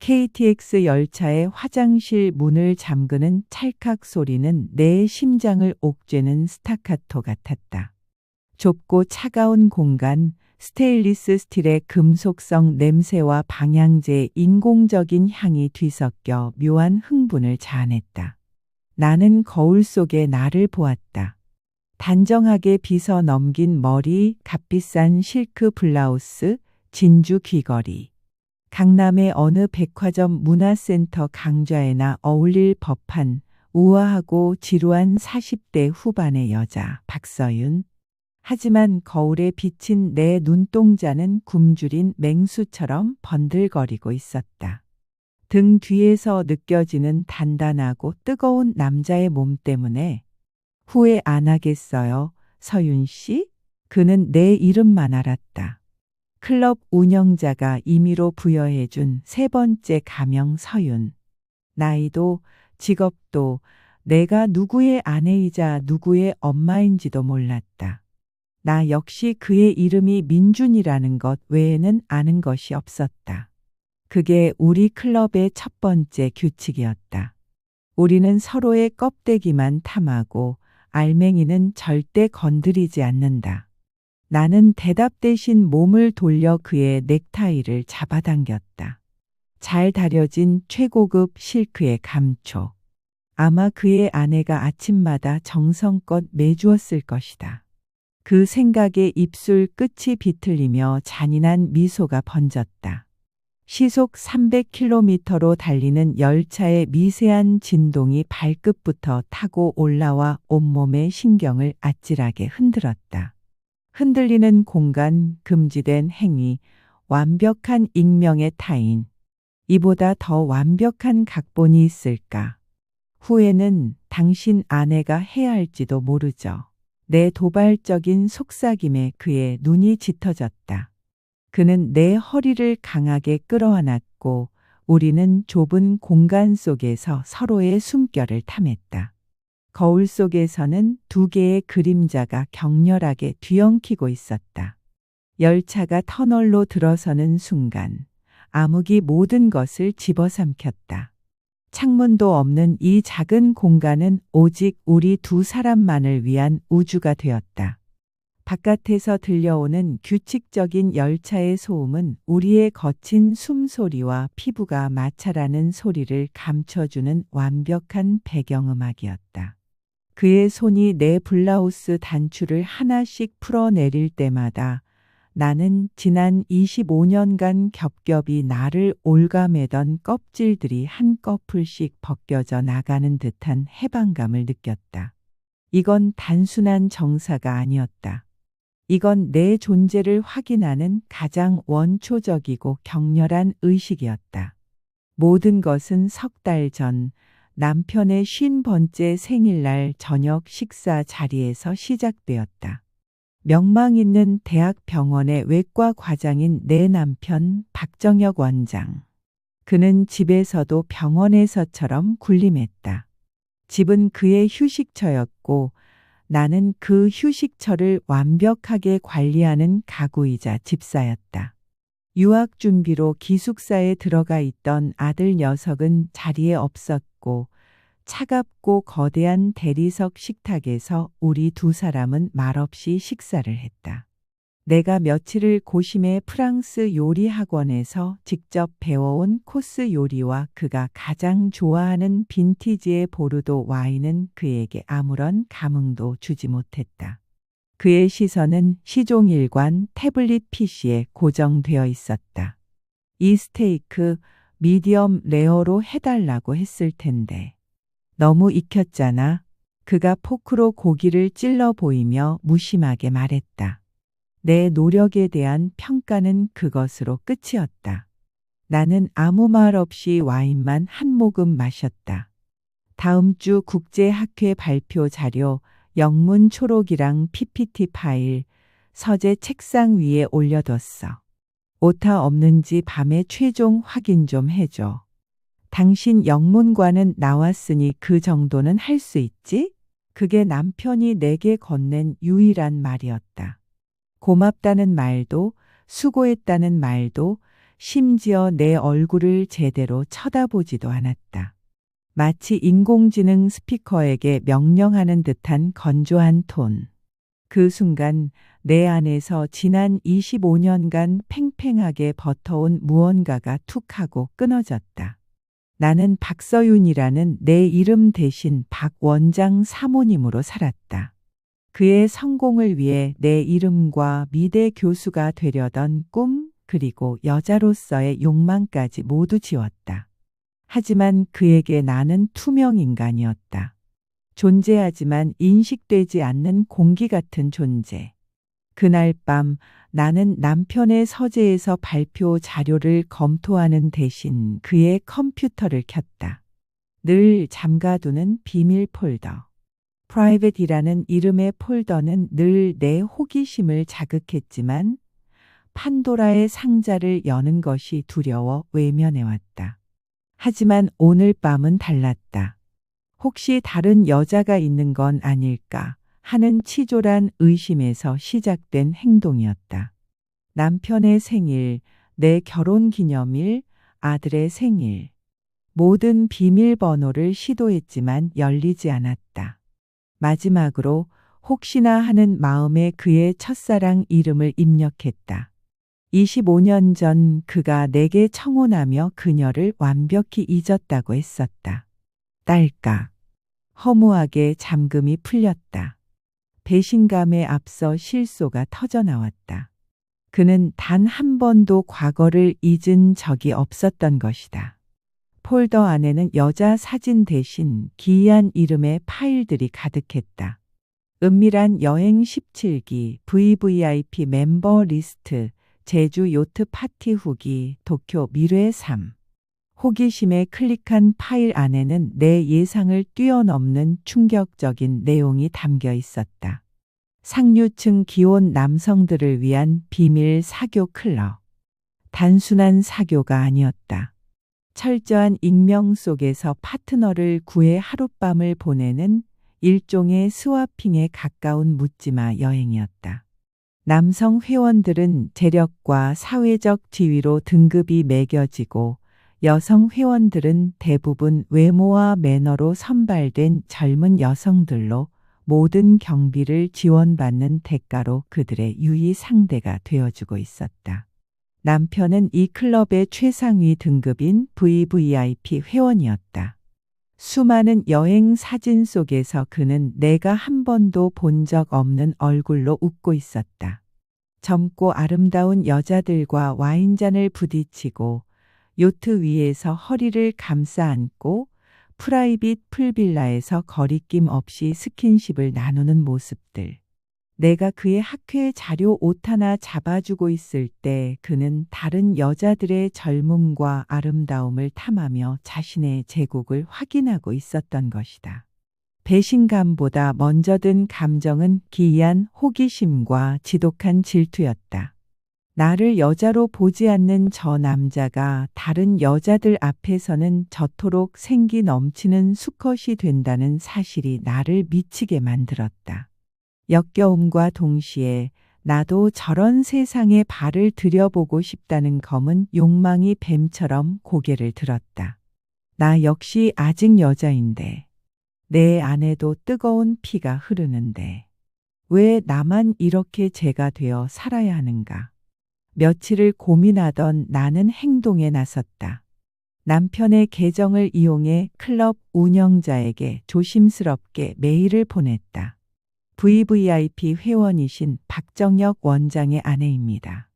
KTX 열차의 화장실 문을 잠그는 찰칵 소리는 내 심장을 옥죄는 스타카토 같았다. 좁고 차가운 공간, 스테인리스 스틸의 금속성 냄새와 방향제의 인공적인 향이 뒤섞여 묘한 흥분을 자아냈다. 나는 거울 속에 나를 보았다. 단정하게 빗어 넘긴 머리, 값비싼 실크 블라우스, 진주 귀걸이. 강남의 어느 백화점 문화센터 강좌에나 어울릴 법한 우아하고 지루한 40대 후반의 여자 박서윤. 하지만 거울에 비친 내 눈동자는 굶주린 맹수처럼 번들거리고 있었다. 등 뒤에서 느껴지는 단단하고 뜨거운 남자의 몸 때문에 후회 안 하겠어요, 서윤 씨? 그는 내 이름만 알았다. 클럽 운영자가 임의로 부여해준 세 번째 가명 서윤. 나이도 직업도 내가 누구의 아내이자 누구의 엄마인지도 몰랐다. 나 역시 그의 이름이 민준이라는 것 외에는 아는 것이 없었다. 그게 우리 클럽의 첫 번째 규칙이었다. 우리는 서로의 껍데기만 탐하고 알맹이는 절대 건드리지 않는다. 나는 대답 대신 몸을 돌려 그의 넥타이를 잡아당겼다. 잘 다려진 최고급 실크의 감초. 아마 그의 아내가 아침마다 정성껏 매주었을 것이다. 그 생각에 입술 끝이 비틀리며 잔인한 미소가 번졌다. 시속 300km로 달리는 열차의 미세한 진동이 발끝부터 타고 올라와 온몸의 신경을 아찔하게 흔들었다. 흔들리는 공간, 금지된 행위, 완벽한 익명의 타인. 이보다 더 완벽한 각본이 있을까? 후회는 당신 아내가 해야 할지도 모르죠. 내 도발적인 속삭임에 그의 눈이 짙어졌다. 그는 내 허리를 강하게 끌어안았고 우리는 좁은 공간 속에서 서로의 숨결을 탐했다. 거울 속에서는 두 개의 그림자가 격렬하게 뒤엉키고 있었다. 열차가 터널로 들어서는 순간 암흑이 모든 것을 집어삼켰다. 창문도 없는 이 작은 공간은 오직 우리 두 사람만을 위한 우주가 되었다. 바깥에서 들려오는 규칙적인 열차의 소음은 우리의 거친 숨소리와 피부가 마찰하는 소리를 감춰주는 완벽한 배경음악이었다. 그의 손이 내 블라우스 단추를 하나씩 풀어내릴 때마다 나는 지난 25년간 겹겹이 나를 올가매던 껍질들이 한꺼풀씩 벗겨져 나가는 듯한 해방감을 느꼈다. 이건 단순한 정사가 아니었다. 이건 내 존재를 확인하는 가장 원초적이고 격렬한 의식이었다. 모든 것은 석 달 전 남편의 50번째 생일날 저녁 식사 자리에서 시작되었다. 명망 있는 대학병원의 외과 과장인 내 남편 박정혁 원장. 그는 집에서도 병원에서처럼 군림했다. 집은 그의 휴식처였고 나는 그 휴식처를 완벽하게 관리하는 가구이자 집사였다. 유학 준비로 기숙사에 들어가 있던 아들 녀석은 자리에 없었고 차갑고 거대한 대리석 식탁에서 우리 두 사람은 말없이 식사를 했다. 내가 며칠을 고심해 프랑스 요리 학원에서 직접 배워온 코스 요리와 그가 가장 좋아하는 빈티지의 보르도 와인은 그에게 아무런 감흥도 주지 못했다. 그의 시선은 시종일관 태블릿 PC에 고정되어 있었다. 이 스테이크 미디엄 레어로 해달라고 했을 텐데. 너무 익혔잖아. 그가 포크로 고기를 찔러 보이며 무심하게 말했다. 내 노력에 대한 평가는 그것으로 끝이었다. 나는 아무 말 없이 와인만 한 모금 마셨다. 다음 주 국제학회 발표 자료, 영문 초록이랑 PPT 파일, 서재 책상 위에 올려뒀어. 오타 없는지 밤에 최종 확인 좀 해줘. 당신 영문과는 나왔으니 그 정도는 할 수 있지? 그게 남편이 내게 건넨 유일한 말이었다. 고맙다는 말도, 수고했다는 말도, 심지어 내 얼굴을 제대로 쳐다보지도 않았다. 마치 인공지능 스피커에게 명령하는 듯한 건조한 톤. 그 순간 내 안에서 지난 25년간 팽팽하게 버텨온 무언가가 툭 하고 끊어졌다. 나는 박서윤이라는 내 이름 대신 박 원장 사모님으로 살았다. 그의 성공을 위해 내 이름과 미대 교수가 되려던 꿈, 그리고 여자로서의 욕망까지 모두 지웠다. 하지만 그에게 나는 투명 인간이었다. 존재하지만 인식되지 않는 공기 같은 존재. 그날 밤 나는 남편의 서재에서 발표 자료를 검토하는 대신 그의 컴퓨터를 켰다. 늘 잠가두는 비밀 폴더. 프라이빗이라는 이름의 폴더는 늘 내 호기심을 자극했지만 판도라의 상자를 여는 것이 두려워 외면해왔다. 하지만 오늘 밤은 달랐다. 혹시 다른 여자가 있는 건 아닐까 하는 치졸한 의심에서 시작된 행동이었다. 남편의 생일, 내 결혼 기념일, 아들의 생일. 모든 비밀번호를 시도했지만 열리지 않았다. 마지막으로 혹시나 하는 마음에 그의 첫사랑 이름을 입력했다. 25년 전 그가 내게 청혼하며 그녀를 완벽히 잊었다고 했었다. 딸깍. 허무하게 잠금이 풀렸다. 배신감에 앞서 실소가 터져나왔다. 그는 단 한 번도 과거를 잊은 적이 없었던 것이다. 폴더 안에는 여자 사진 대신 기이한 이름의 파일들이 가득했다. 은밀한 여행 17기, VVIP 멤버 리스트, 제주 요트 파티 후기, 도쿄 미래 3. 호기심에 클릭한 파일 안에는 내 예상을 뛰어넘는 충격적인 내용이 담겨 있었다. 상류층 기혼 남성들을 위한 비밀 사교 클럽. 단순한 사교가 아니었다. 철저한 익명 속에서 파트너를 구해 하룻밤을 보내는 일종의 스와핑에 가까운 묻지마 여행이었다. 남성 회원들은 재력과 사회적 지위로 등급이 매겨지고 여성 회원들은 대부분 외모와 매너로 선발된 젊은 여성들로 모든 경비를 지원받는 대가로 그들의 유의 상대가 되어주고 있었다. 남편은 이 클럽의 최상위 등급인 VVIP 회원이었다. 수많은 여행 사진 속에서 그는 내가 한 번도 본 적 없는 얼굴로 웃고 있었다. 젊고 아름다운 여자들과 와인잔을 부딪히고 요트 위에서 허리를 감싸 안고 프라이빗 풀빌라에서 거리낌 없이 스킨십을 나누는 모습들. 내가 그의 학회 자료 옷 하나 잡아주고 있을 때 그는 다른 여자들의 젊음과 아름다움을 탐하며 자신의 제국을 확인하고 있었던 것이다. 배신감보다 먼저 든 감정은 기이한 호기심과 지독한 질투였다. 나를 여자로 보지 않는 저 남자가 다른 여자들 앞에서는 저토록 생기 넘치는 수컷이 된다는 사실이 나를 미치게 만들었다. 역겨움과 동시에 나도 저런 세상에 발을 들여보고 싶다는 검은 욕망이 뱀처럼 고개를 들었다. 나 역시 아직 여자인데, 내 안에도 뜨거운 피가 흐르는데, 왜 나만 이렇게 죄가 되어 살아야 하는가? 며칠을 고민하던 나는 행동에 나섰다. 남편의 계정을 이용해 클럽 운영자에게 조심스럽게 메일을 보냈다. VVIP 회원이신 박정혁 원장의 아내입니다.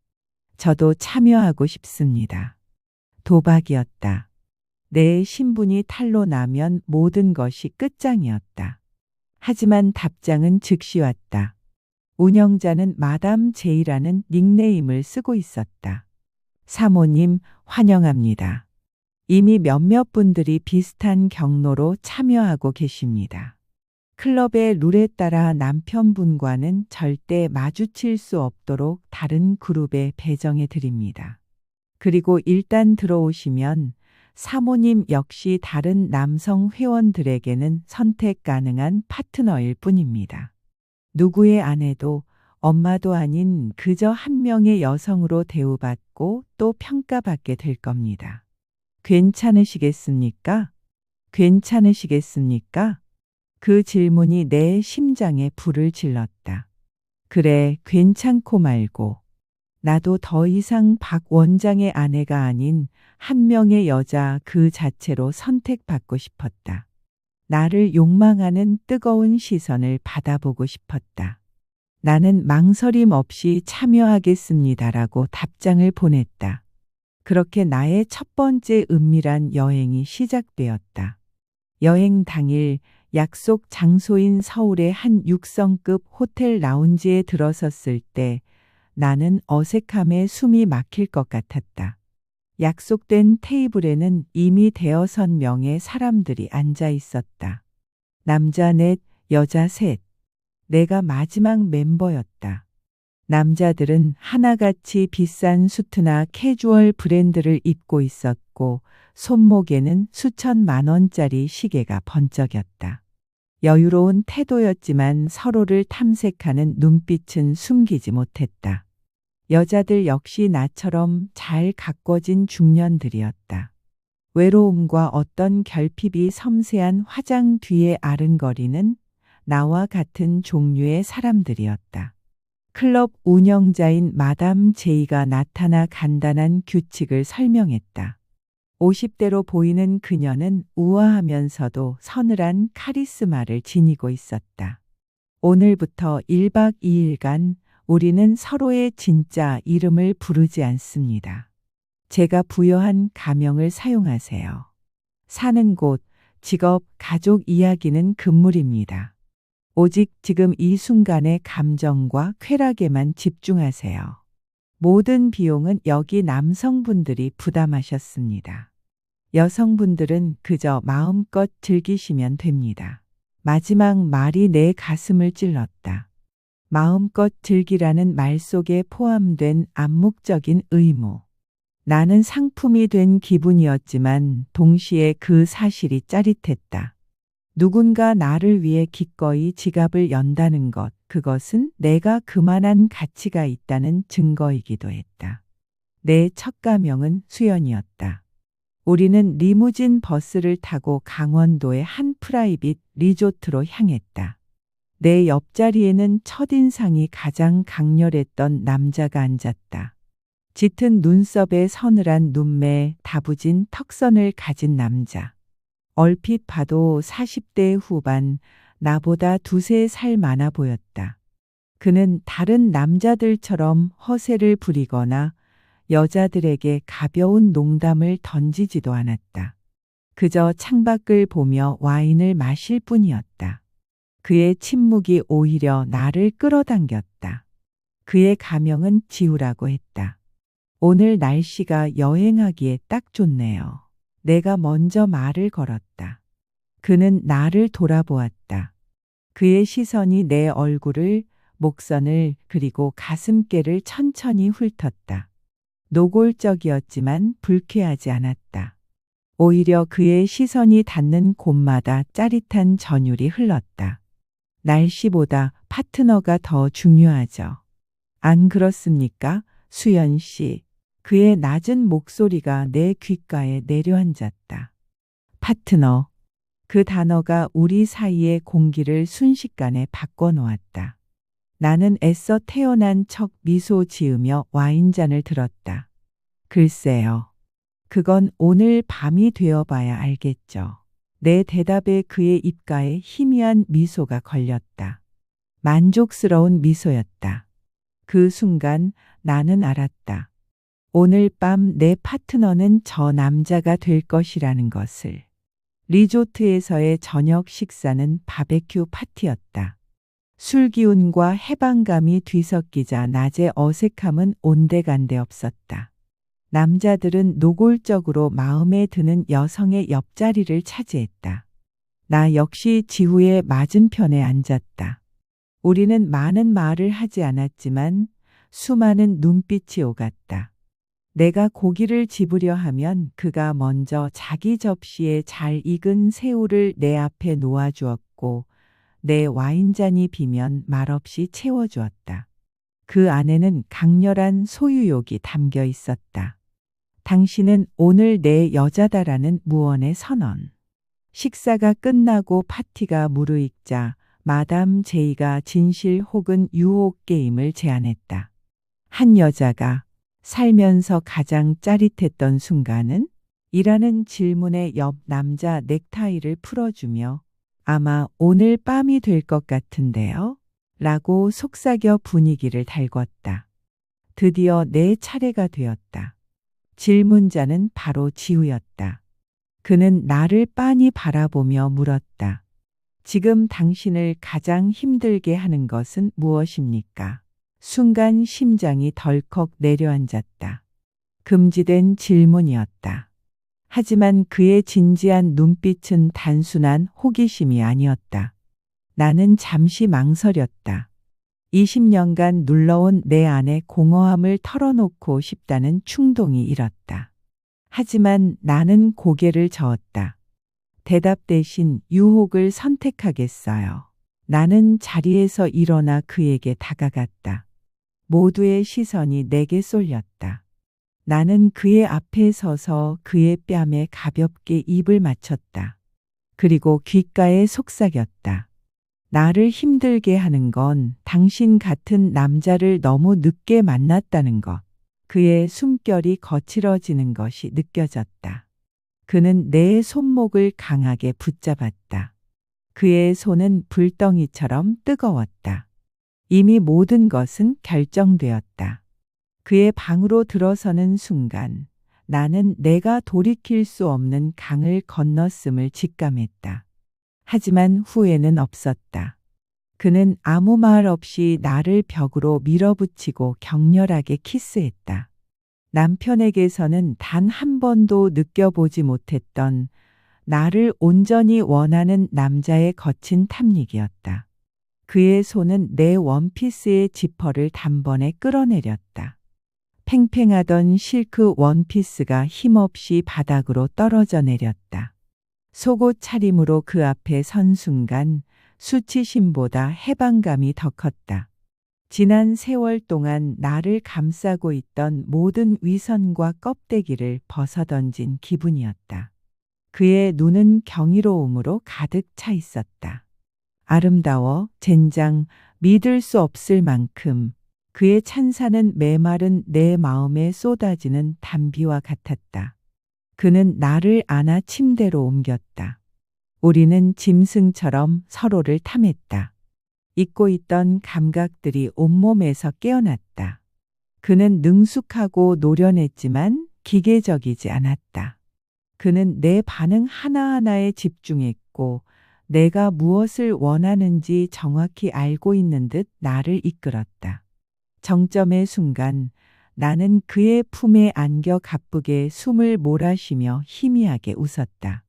저도 참여하고 싶습니다. 도박이었다. 내 신분이 탄로나면 모든 것이 끝장이었다. 하지만 답장은 즉시 왔다. 운영자는 마담 제이라는 닉네임을 쓰고 있었다. 사모님, 환영합니다. 이미 몇몇 분들이 비슷한 경로로 참여하고 계십니다. 클럽의 룰에 따라 남편분과는 절대 마주칠 수 없도록 다른 그룹에 배정해 드립니다. 그리고 일단 들어오시면 사모님 역시 다른 남성 회원들에게는 선택 가능한 파트너일 뿐입니다. 누구의 아내도 엄마도 아닌 그저 한 명의 여성으로 대우받고 평가받고 또 평가받게 될 겁니다. 괜찮으시겠습니까? 괜찮으시겠습니까? 그 질문이 내 심장에 불을 질렀다. 그래, 괜찮고 말고. 나도 더 이상 박 원장의 아내가 아닌 한 명의 여자 그 자체로 선택받고 싶었다. 나를 욕망하는 뜨거운 시선을 받아보고 싶었다. 나는 망설임 없이 참여하겠습니다라고 답장을 보냈다. 그렇게 나의 첫 번째 은밀한 여행이 시작되었다. 여행 당일 약속 장소인 서울의 한 6성급 호텔 라운지에 들어섰을 때 나는 어색함에 숨이 막힐 것 같았다. 약속된 테이블에는 이미 대여섯 명의 사람들이 앉아 있었다. 남자 넷, 여자 셋. 내가 마지막 멤버였다. 남자들은 하나같이 비싼 수트나 캐주얼 브랜드를 입고 있었고 손목에는 수천만 원짜리 시계가 번쩍였다. 여유로운 태도였지만 서로를 탐색하는 눈빛은 숨기지 못했다. 여자들 역시 나처럼 잘 가꿔진 중년들이었다. 외로움과 어떤 결핍이 섬세한 화장 뒤에 아른거리는 나와 같은 종류의 사람들이었다. 클럽 운영자인 마담 제이가 나타나 간단한 규칙을 설명했다. 50대로 보이는 그녀는 우아하면서도 서늘한 카리스마를 지니고 있었다. 오늘부터 1박 2일간 우리는 서로의 진짜 이름을 부르지 않습니다. 제가 부여한 가명을 사용하세요. 사는 곳, 직업, 가족 이야기는 금물입니다. 오직 지금 이 순간의 감정과 쾌락에만 집중하세요. 모든 비용은 여기 남성분들이 부담하셨습니다. 여성분들은 그저 마음껏 즐기시면 됩니다. 마지막 말이 내 가슴을 찔렀다. 마음껏 즐기라는 말 속에 포함된 암묵적인 의무. 나는 상품이 된 기분이었지만 동시에 그 사실이 짜릿했다. 누군가 나를 위해 기꺼이 지갑을 연다는 것, 그것은 내가 그만한 가치가 있다는 증거이기도 했다. 내 첫 가명은 수연이었다. 우리는 리무진 버스를 타고 강원도의 한 프라이빗 리조트로 향했다. 내 옆자리에는 첫인상이 가장 강렬했던 남자가 앉았다. 짙은 눈썹에 서늘한 눈매, 다부진 턱선을 가진 남자. 얼핏 봐도 40대 후반, 나보다 두세 살 많아 보였다. 그는 다른 남자들처럼 허세를 부리거나 여자들에게 가벼운 농담을 던지지도 않았다. 그저 창밖을 보며 와인을 마실 뿐이었다. 그의 침묵이 오히려 나를 끌어당겼다. 그의 가명은 지우라고 했다. 오늘 날씨가 여행하기에 딱 좋네요. 내가 먼저 말을 걸었다. 그는 나를 돌아보았다. 그의 시선이 내 얼굴을, 목선을 그리고 가슴께를 천천히 훑었다. 노골적이었지만 불쾌하지 않았다. 오히려 그의 시선이 닿는 곳마다 짜릿한 전율이 흘렀다. 날씨보다 파트너가 더 중요하죠. 안 그렇습니까, 수연 씨? 그의 낮은 목소리가 내 귓가에 내려앉았다. 파트너. 그 단어가 우리 사이의 공기를 순식간에 바꿔놓았다. 나는 애써 태어난 척 미소 지으며 와인잔을 들었다. 글쎄요. 그건 오늘 밤이 되어봐야 알겠죠. 내 대답에 그의 입가에 희미한 미소가 걸렸다. 만족스러운 미소였다. 그 순간 나는 알았다. 오늘 밤 내 파트너는 저 남자가 될 것이라는 것을. 리조트에서의 저녁 식사는 바베큐 파티였다. 술기운과 해방감이 뒤섞이자 낮의 어색함은 온데간데 없었다. 남자들은 노골적으로 마음에 드는 여성의 옆자리를 차지했다. 나 역시 지후의 맞은편에 앉았다. 우리는 많은 말을 하지 않았지만 수많은 눈빛이 오갔다. 내가 고기를 집으려 하면 그가 먼저 자기 접시에 잘 익은 새우를 내 앞에 놓아주었고 내 와인잔이 비면 말없이 채워주었다. 그 안에는 강렬한 소유욕이 담겨 있었다. 당신은 오늘 내 여자다라는 무언의 선언. 식사가 끝나고 파티가 무르익자 마담 제이가 진실 혹은 유혹 게임을 제안했다. 한 여자가 살면서 가장 짜릿했던 순간은? 이라는 질문에 옆 남자 넥타이를 풀어주며 아마 오늘 밤이 될 것 같은데요? 라고 속삭여 분위기를 달궜다. 드디어 내 차례가 되었다. 질문자는 바로 지우였다. 그는 나를 빤히 바라보며 물었다. 지금 당신을 가장 힘들게 하는 것은 무엇입니까? 순간 심장이 덜컥 내려앉았다. 금지된 질문이었다. 하지만 그의 진지한 눈빛은 단순한 호기심이 아니었다. 나는 잠시 망설였다. 20년간 눌러온 내 안의 공허함을 털어놓고 싶다는 충동이 일었다. 하지만 나는 고개를 저었다. 대답 대신 유혹을 선택하겠어요. 나는 자리에서 일어나 그에게 다가갔다. 모두의 시선이 내게 쏠렸다. 나는 그의 앞에 서서 그의 뺨에 가볍게 입을 맞췄다. 그리고 귓가에 속삭였다. 나를 힘들게 하는 건 당신 같은 남자를 너무 늦게 만났다는 것. 그의 숨결이 거칠어지는 것이 느껴졌다. 그는 내 손목을 강하게 붙잡았다. 그의 손은 불덩이처럼 뜨거웠다. 이미 모든 것은 결정되었다. 그의 방으로 들어서는 순간 나는 내가 돌이킬 수 없는 강을 건넜음을 직감했다. 하지만 후회는 없었다. 그는 아무 말 없이 나를 벽으로 밀어붙이고 격렬하게 키스했다. 남편에게서는 단 한 번도 느껴보지 못했던 나를 온전히 원하는 남자의 거친 탐닉이었다. 그의 손은 내 원피스의 지퍼를 단번에 끌어내렸다. 팽팽하던 실크 원피스가 힘없이 바닥으로 떨어져 내렸다. 속옷 차림으로 그 앞에 선 순간 수치심보다 해방감이 더 컸다. 지난 세월 동안 나를 감싸고 있던 모든 위선과 껍데기를 벗어던진 기분이었다. 그의 눈은 경이로움으로 가득 차 있었다. 아름다워, 젠장, 믿을 수 없을 만큼 그의 찬사는 메마른 내 마음에 쏟아지는 단비와 같았다. 그는 나를 안아 침대로 옮겼다. 우리는 짐승처럼 서로를 탐했다. 잊고 있던 감각들이 온몸에서 깨어났다. 그는 능숙하고 노련했지만 기계적이지 않았다. 그는 내 반응 하나하나에 집중했고 내가 무엇을 원하는지 정확히 알고 있는 듯 나를 이끌었다. 정점의 순간 나는 그의 품에 안겨 가쁘게 숨을 몰아쉬며 희미하게 웃었다.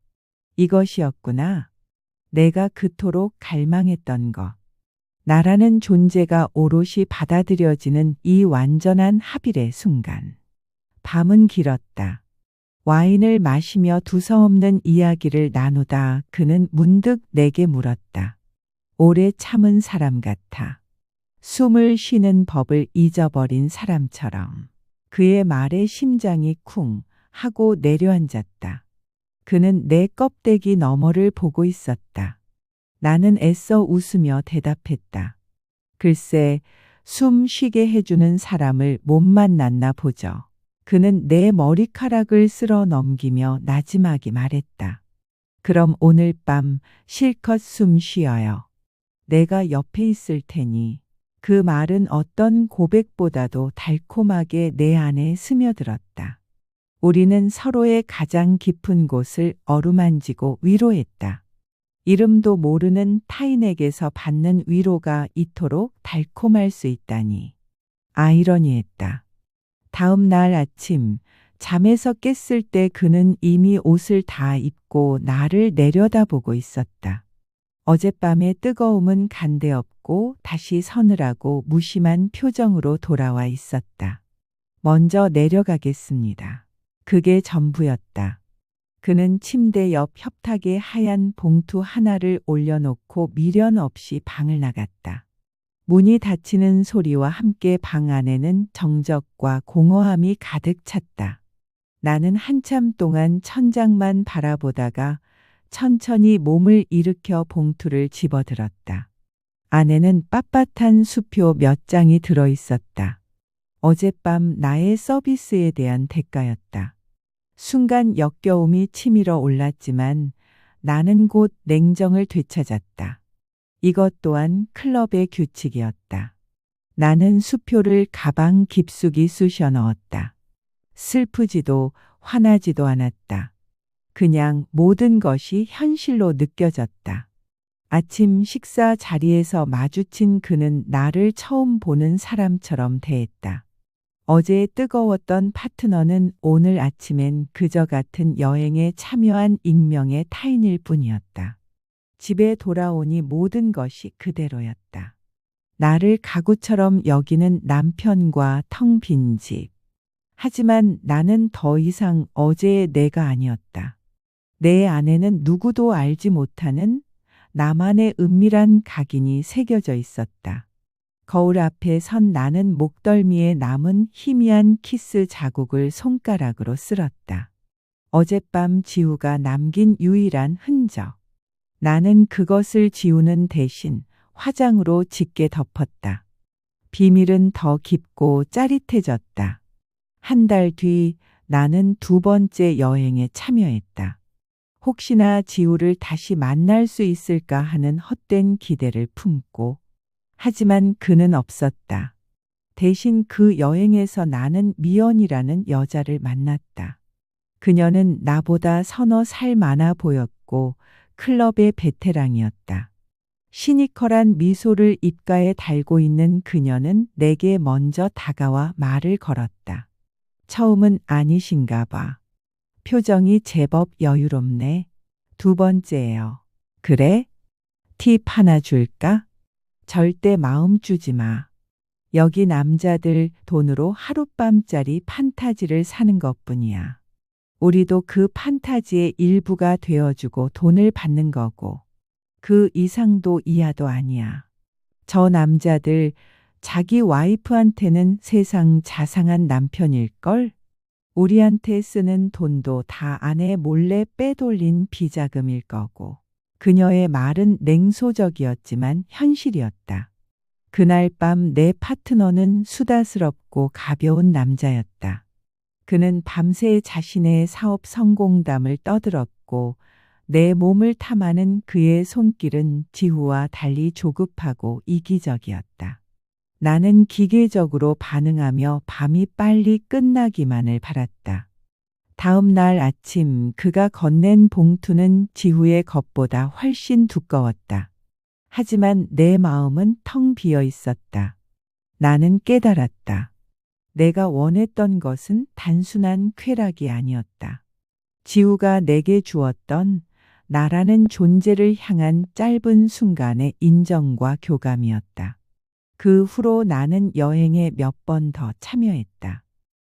이것이었구나. 내가 그토록 갈망했던 것. 나라는 존재가 오롯이 받아들여지는 이 완전한 합일의 순간. 밤은 길었다. 와인을 마시며 두서없는 이야기를 나누다 그는 문득 내게 물었다. 오래 참은 사람 같아. 숨을 쉬는 법을 잊어버린 사람처럼. 그의 말에 심장이 쿵 하고 내려앉았다. 그는 내 껍데기 너머를 보고 있었다. 나는 애써 웃으며 대답했다. 글쎄, 숨 쉬게 해주는 사람을 못 만났나 보죠. 그는 내 머리카락을 쓸어 넘기며 나지막이 말했다. 그럼 오늘 밤 실컷 숨 쉬어요. 내가 옆에 있을 테니. 그 말은 어떤 고백보다도 달콤하게 내 안에 스며들었다. 우리는 서로의 가장 깊은 곳을 어루만지고 위로했다. 이름도 모르는 타인에게서 받는 위로가 이토록 달콤할 수 있다니. 아이러니했다. 다음 날 아침, 잠에서 깼을 때 그는 이미 옷을 다 입고 나를 내려다보고 있었다. 어젯밤의 뜨거움은 간데없고 다시 서늘하고 무심한 표정으로 돌아와 있었다. 먼저 내려가겠습니다. 그게 전부였다. 그는 침대 옆 협탁에 하얀 봉투 하나를 올려놓고 미련 없이 방을 나갔다. 문이 닫히는 소리와 함께 방 안에는 정적과 공허함이 가득 찼다. 나는 한참 동안 천장만 바라보다가 천천히 몸을 일으켜 봉투를 집어들었다. 안에는 빳빳한 수표 몇 장이 들어 있었다. 어젯밤 나의 서비스에 대한 대가였다. 순간 역겨움이 치밀어 올랐지만 나는 곧 냉정을 되찾았다. 이것 또한 클럽의 규칙이었다. 나는 수표를 가방 깊숙이 쑤셔 넣었다. 슬프지도 화나지도 않았다. 그냥 모든 것이 현실로 느껴졌다. 아침 식사 자리에서 마주친 그는 나를 처음 보는 사람처럼 대했다. 어제 뜨거웠던 파트너는 오늘 아침엔 그저 같은 여행에 참여한 익명의 타인일 뿐이었다. 집에 돌아오니 모든 것이 그대로였다. 나를 가구처럼 여기는 남편과 텅 빈 집. 하지만 나는 더 이상 어제의 내가 아니었다. 내 안에는 누구도 알지 못하는 나만의 은밀한 각인이 새겨져 있었다. 거울 앞에 선 나는 목덜미에 남은 희미한 키스 자국을 손가락으로 쓸었다. 어젯밤 지우가 남긴 유일한 흔적. 나는 그것을 지우는 대신 화장으로 짙게 덮었다. 비밀은 더 깊고 짜릿해졌다. 한 달 뒤 나는 두 번째 여행에 참여했다. 혹시나 지우를 다시 만날 수 있을까 하는 헛된 기대를 품고, 하지만 그는 없었다. 대신 그 여행에서 나는 미연이라는 여자를 만났다. 그녀는 나보다 서너 살 많아 보였고 클럽의 베테랑이었다. 시니컬한 미소를 입가에 달고 있는 그녀는 내게 먼저 다가와 말을 걸었다. 처음은 아니신가 봐. 표정이 제법 여유롭네. 두 번째예요. 그래? 팁 하나 줄까? 절대 마음 주지 마. 여기 남자들 돈으로 하룻밤짜리 판타지를 사는 것뿐이야. 우리도 그 판타지의 일부가 되어주고 돈을 받는 거고 그 이상도 이하도 아니야. 저 남자들 자기 와이프한테는 세상 자상한 남편일걸? 우리한테 쓰는 돈도 다 아내 몰래 빼돌린 비자금일 거고. 그녀의 말은 냉소적이었지만 현실이었다. 그날 밤 내 파트너는 수다스럽고 가벼운 남자였다. 그는 밤새 자신의 사업 성공담을 떠들었고 내 몸을 탐하는 그의 손길은 지후와 달리 조급하고 이기적이었다. 나는 기계적으로 반응하며 밤이 빨리 끝나기만을 바랐다. 다음 날 아침 그가 건넨 봉투는 지후의 것보다 훨씬 두꺼웠다. 하지만 내 마음은 텅 비어 있었다. 나는 깨달았다. 내가 원했던 것은 단순한 쾌락이 아니었다. 지우가 내게 주었던 나라는 존재를 향한 짧은 순간의 인정과 교감이었다. 그 후로 나는 여행에 몇 번 더 참여했다.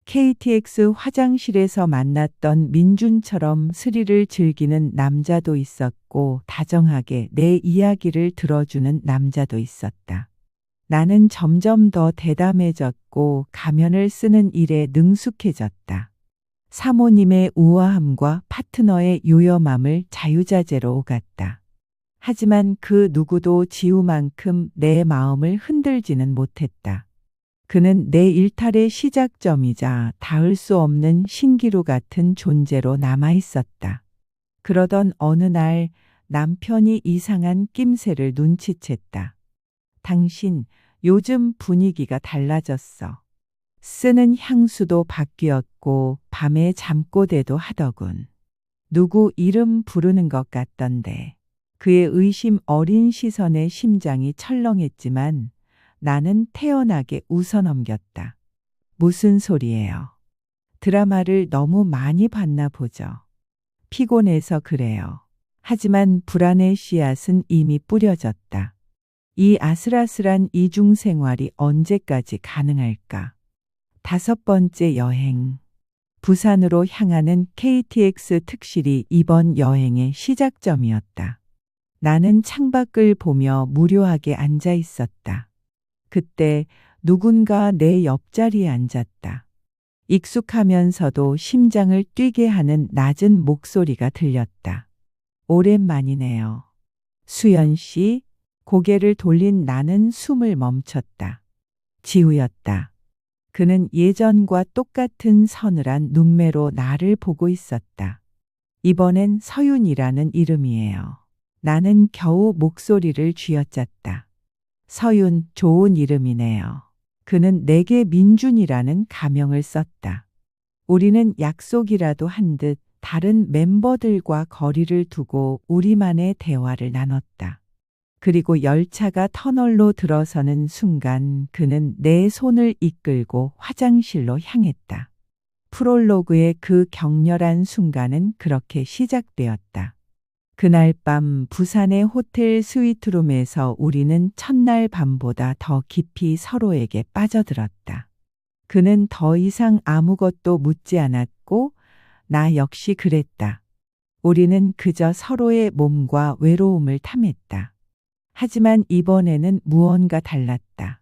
KTX 화장실에서 만났던 민준처럼 스릴을 즐기는 남자도 있었고 다정하게 내 이야기를 들어주는 남자도 있었다. 나는 점점 더 대담해졌고 가면을 쓰는 일에 능숙해졌다. 사모님의 우아함과 파트너의 요염함을 자유자재로 오갔다. 하지만 그 누구도 지우만큼 내 마음을 흔들지는 못했다. 그는 내 일탈의 시작점이자 닿을 수 없는 신기루 같은 존재로 남아 있었다. 그러던 어느 날 남편이 이상한 낌새를 눈치챘다. 당신, 요즘 분위기가 달라졌어. 쓰는 향수도 바뀌었고 밤에 잠꼬대도 하더군. 누구 이름 부르는 것 같던데. 그의 의심 어린 시선에 심장이 철렁했지만 나는 태연하게 웃어넘겼다. 무슨 소리예요? 드라마를 너무 많이 봤나 보죠. 피곤해서 그래요. 하지만 불안의 씨앗은 이미 뿌려졌다. 이 아슬아슬한 이중 생활이 언제까지 가능할까? 다섯 번째 여행. 부산으로 향하는 KTX 특실이 이번 여행의 시작점이었다. 나는 창밖을 보며 무료하게 앉아 있었다. 그때 누군가 내 옆자리에 앉았다. 익숙하면서도 심장을 뛰게 하는 낮은 목소리가 들렸다. 오랜만이네요. 수연 씨, 고개를 돌린 나는 숨을 멈췄다. 지우였다. 그는 예전과 똑같은 서늘한 눈매로 나를 보고 있었다. 이번엔 서윤이라는 이름이에요. 나는 겨우 목소리를 쥐어짰다. 서윤, 좋은 이름이네요. 그는 내게 민준이라는 가명을 썼다. 우리는 약속이라도 한 듯 다른 멤버들과 거리를 두고 우리만의 대화를 나눴다. 그리고 열차가 터널로 들어서는 순간 그는 내 손을 이끌고 화장실로 향했다. 프롤로그의 그 격렬한 순간은 그렇게 시작되었다. 그날 밤 부산의 호텔 스위트룸에서 우리는 첫날 밤보다 더 깊이 서로에게 빠져들었다. 그는 더 이상 아무것도 묻지 않았고 나 역시 그랬다. 우리는 그저 서로의 몸과 외로움을 탐했다. 하지만 이번에는 무언가 달랐다.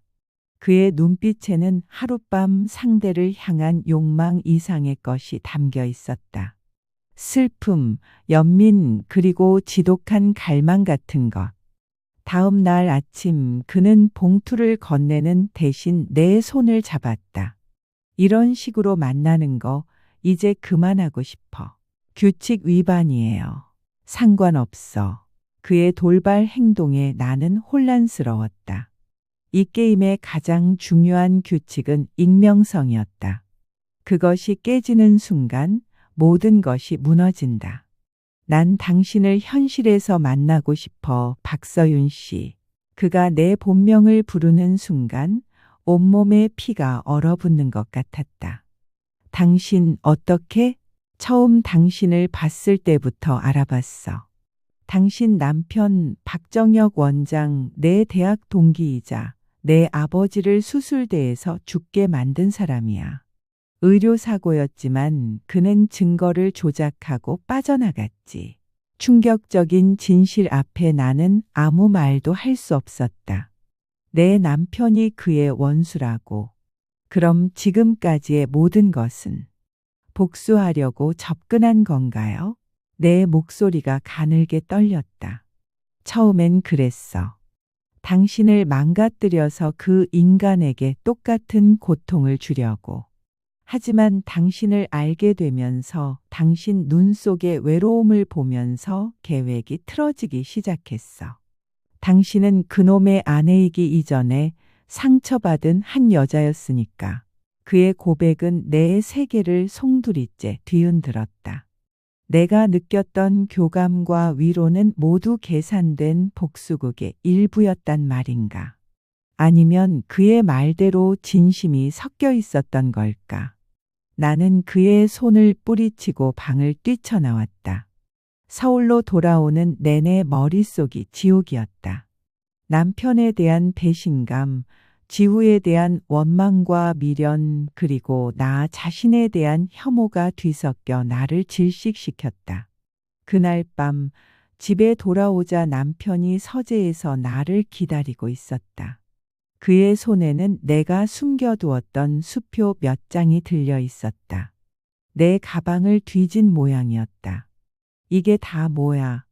그의 눈빛에는 하룻밤 상대를 향한 욕망 이상의 것이 담겨 있었다. 슬픔, 연민, 그리고 지독한 갈망 같은 것. 다음 날 아침 그는 봉투를 건네는 대신 내 손을 잡았다. 이런 식으로 만나는 거 이제 그만하고 싶어. 규칙 위반이에요. 상관없어. 그의 돌발 행동에 나는 혼란스러웠다. 이 게임의 가장 중요한 규칙은 익명성이었다. 그것이 깨지는 순간 모든 것이 무너진다. 난 당신을 현실에서 만나고 싶어, 박서윤 씨. 그가 내 본명을 부르는 순간 온몸에 피가 얼어붙는 것 같았다. 당신 어떻게? 처음 당신을 봤을 때부터 알아봤어. 당신 남편 박정혁 원장, 내 대학 동기이자 내 아버지를 수술대에서 죽게 만든 사람이야. 의료사고였지만 그는 증거를 조작하고 빠져나갔지. 충격적인 진실 앞에 나는 아무 말도 할 수 없었다. 내 남편이 그의 원수라고. 그럼 지금까지의 모든 것은 복수하려고 접근한 건가요? 내 목소리가 가늘게 떨렸다. 처음엔 그랬어. 당신을 망가뜨려서 그 인간에게 똑같은 고통을 주려고. 하지만 당신을 알게 되면서 당신 눈 속의 외로움을 보면서 계획이 틀어지기 시작했어. 당신은 그놈의 아내이기 이전에 상처받은 한 여자였으니까. 그의 고백은 내 세계를 송두리째 뒤흔들었다. 내가 느꼈던 교감과 위로는 모두 계산된 복수극의 일부였단 말인가? 아니면 그의 말대로 진심이 섞여 있었던 걸까? 나는 그의 손을 뿌리치고 방을 뛰쳐나왔다. 서울로 돌아오는 내내 머릿속이 지옥이었다. 남편에 대한 배신감, 지우에 대한 원망과 미련, 그리고 나 자신에 대한 혐오가 뒤섞여 나를 질식시켰다. 그날 밤 집에 돌아오자 남편이 서재에서 나를 기다리고 있었다. 그의 손에는 내가 숨겨두었던 수표 몇 장이 들려 있었다. 내 가방을 뒤진 모양이었다. 이게 다 뭐야?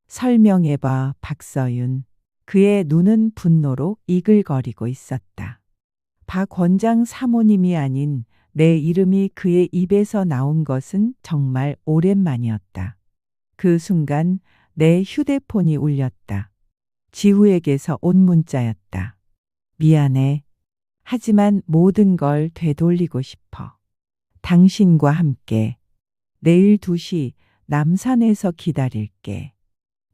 설명해봐, 박서윤. 그의 눈은 분노로 이글거리고 있었다. 박 원장 사모님이 아닌 내 이름이 그의 입에서 나온 것은 정말 오랜만이었다. 그 순간 내 휴대폰이 울렸다. 지우에게서 온 문자였다. 미안해. 하지만 모든 걸 되돌리고 싶어. 당신과 함께. 내일 2시 남산에서 기다릴게.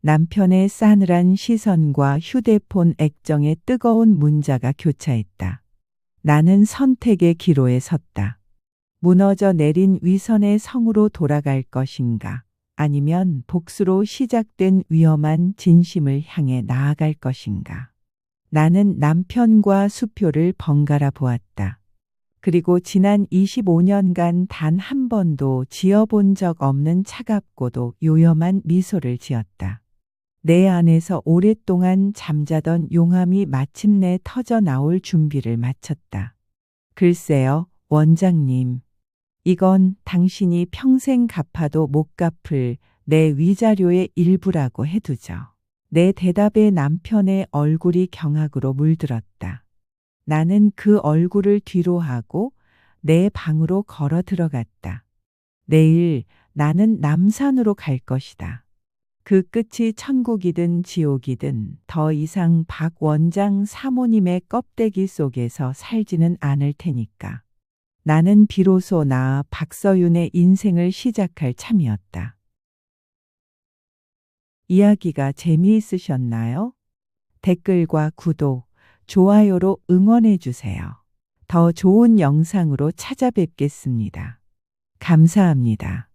남편의 싸늘한 시선과 휴대폰 액정의 뜨거운 문자가 교차했다. 나는 선택의 기로에 섰다. 무너져 내린 위선의 성으로 돌아갈 것인가? 아니면 복수로 시작된 위험한 진심을 향해 나아갈 것인가? 나는 남편과 수표를 번갈아 보았다. 그리고 지난 25년간 단 한 번도 지어본 적 없는 차갑고도 요염한 미소를 지었다. 내 안에서 오랫동안 잠자던 용암이 마침내 터져 나올 준비를 마쳤다. 글쎄요, 원장님. 이건 당신이 평생 갚아도 못 갚을 내 위자료의 일부라고 해두죠. 내 대답에 남편의 얼굴이 경악으로 물들었다. 나는 그 얼굴을 뒤로 하고 내 방으로 걸어 들어갔다. 내일 나는 남산으로 갈 것이다. 그 끝이 천국이든 지옥이든 더 이상 박 원장 사모님의 껍데기 속에서 살지는 않을 테니까. 나는 비로소 나 박서윤의 인생을 시작할 참이었다. 이야기가 재미있으셨나요? 댓글과 구독, 좋아요로 응원해 주세요. 더 좋은 영상으로 찾아뵙겠습니다. 감사합니다.